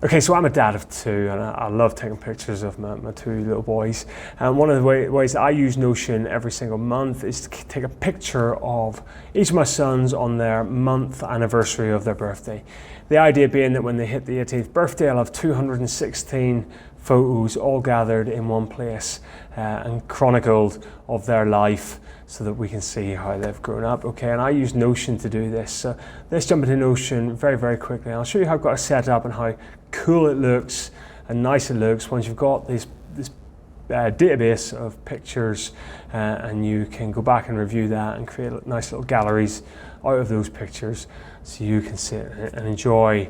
Okay, so I'm a dad of two, and I love taking pictures of my two little boys. And one of the ways I use Notion every single month is to take a picture of each of my sons on their month anniversary of their birthday. The idea being that when they hit the 18th birthday, I'll have 216 photos all gathered in one place and chronicled of their life, so that we can see how they've grown up. Okay, and I use Notion to do this. So let's jump into Notion very quickly. I'll show you how I've got it set up and how cool it looks and nice it looks once you've got this database of pictures, and you can go back and review that and create nice little galleries out of those pictures, so you can sit and enjoy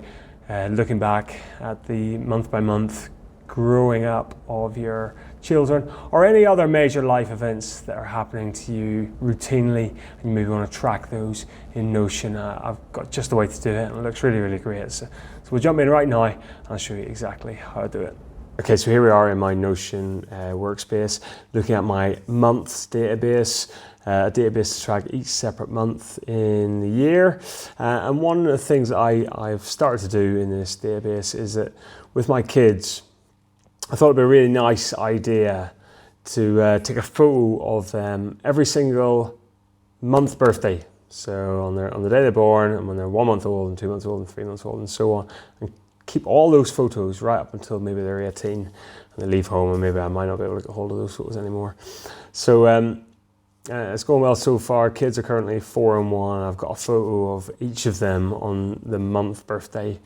looking back at the month by month growing up of your children, or any other major life events that are happening to you routinely, and you maybe want to track those in Notion. I've got just the way to do it, and it looks really great. So we'll jump in right now, and I'll show you exactly how to do it. Okay, so here we are in my Notion workspace, looking at my months database, a database to track each separate month in the year. And one of the things that I've started to do in this database is that with my kids, I thought it'd be a really nice idea to take a photo of them every single month birthday. So on the day they're born, and when they're 1 month old, and 2 months old, and 3 months old, and so on, and keep all those photos right up until maybe they're 18 and they leave home, and maybe I might not be able to get hold of those photos anymore. So it's going well so far. Kids are currently 4 and 1. I've got a photo of each of them on the month birthday,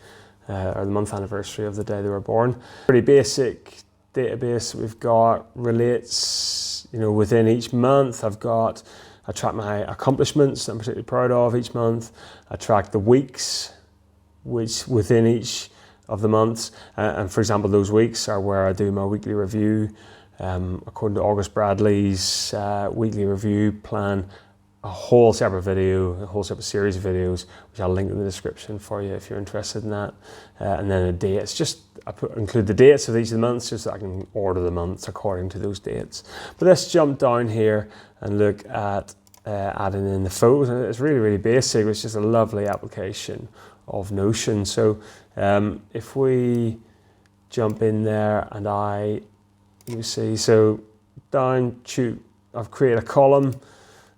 or the month anniversary of the day they were born. Pretty basic database we've got, relates, within each month. I track my accomplishments that I'm particularly proud of each month. I track the weeks, which within each of the months. And for example, those weeks are where I do my weekly review. According to August Bradley's weekly review plan, a whole separate series of videos, which I'll link in the description for you if you're interested in that. And then the dates, include the dates of each of the months, just so I can order the months according to those dates. But let's jump down here and look at adding in the photos. And it's really basic. It's just a lovely application of Notion. So if we jump in there, and I've created a column.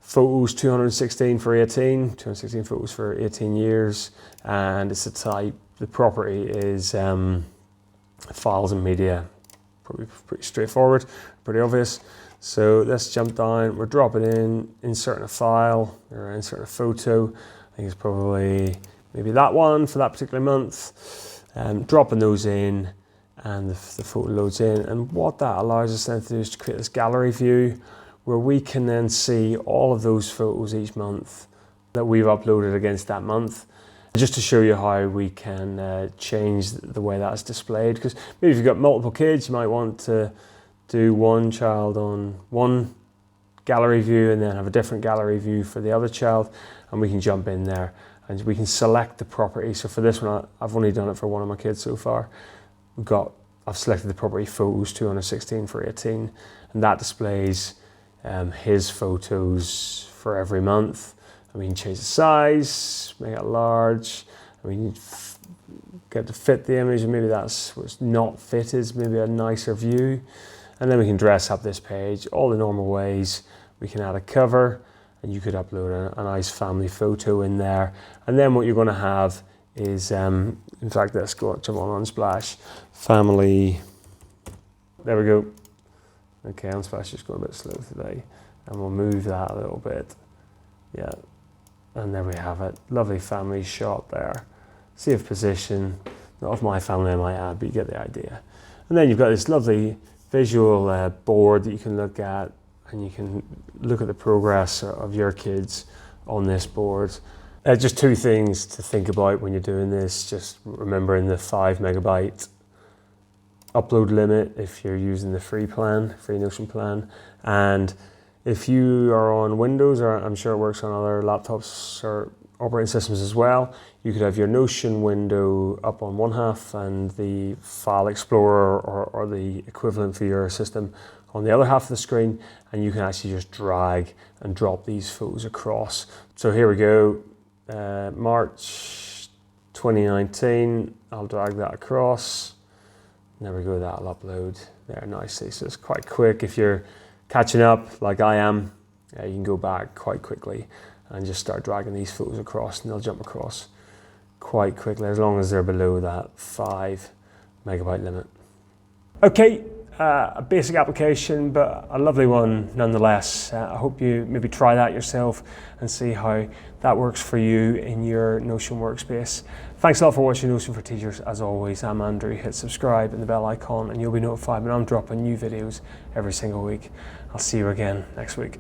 Photos 216 for 18, 216 photos for 18 years, and it's a type, the property is files and media. Probably pretty straightforward, pretty obvious. So let's jump down, we're dropping in, inserting a file, or inserting a photo. I think it's probably maybe that one for that particular month. Dropping those in, and the photo loads in. And what that allows us then to do is to create this gallery view, where we can then see all of those photos each month that we've uploaded against that month. Just to show you how we can change the way that's displayed, because maybe if you've got multiple kids, you might want to do one child on one gallery view and then have a different gallery view for the other child, and we can jump in there and we can select the property. So for this one, I've only done it for one of my kids so far. I've selected the property photos 216 for 18, and that displays his photos for every month. And we can change the size, make it large, and we can get to fit the image, and maybe that's what's not fitted, maybe a nicer view. And then we can dress up this page all the normal ways. We can add a cover, and you could upload a nice family photo in there. And then what you're going to have is, in fact, let's go jump on Unsplash, family, there we go. Okay, Unsplash is going a bit slow today, and we'll move that a little bit. Yeah, and there we have it. Lovely family shot there. Save position, not of my family I might add, but you get the idea. And then you've got this lovely visual board that you can look at, and you can look at the progress of your kids on this board. Just two things to think about when you're doing this. Just remembering the 5 megabyte upload limit if you're using the free Notion plan. And if you are on Windows, or I'm sure it works on other laptops or operating systems as well, you could have your Notion window up on one half and the File Explorer or the equivalent for your system on the other half of the screen, and you can actually just drag and drop these photos across. So here we go, March 2019. I'll drag that across. There we go, that'll upload there nicely. So it's quite quick. If you're catching up like I am, you can go back quite quickly and just start dragging these photos across, and they'll jump across quite quickly as long as they're below that 5 megabyte limit. Okay, a basic application, but a lovely one nonetheless. I hope you maybe try that yourself and see how that works for you in your Notion workspace. Thanks a lot for watching Notion for Teachers. As always, I'm Andrew. Hit subscribe and the bell icon and you'll be notified when I'm dropping new videos every single week. I'll see you again next week.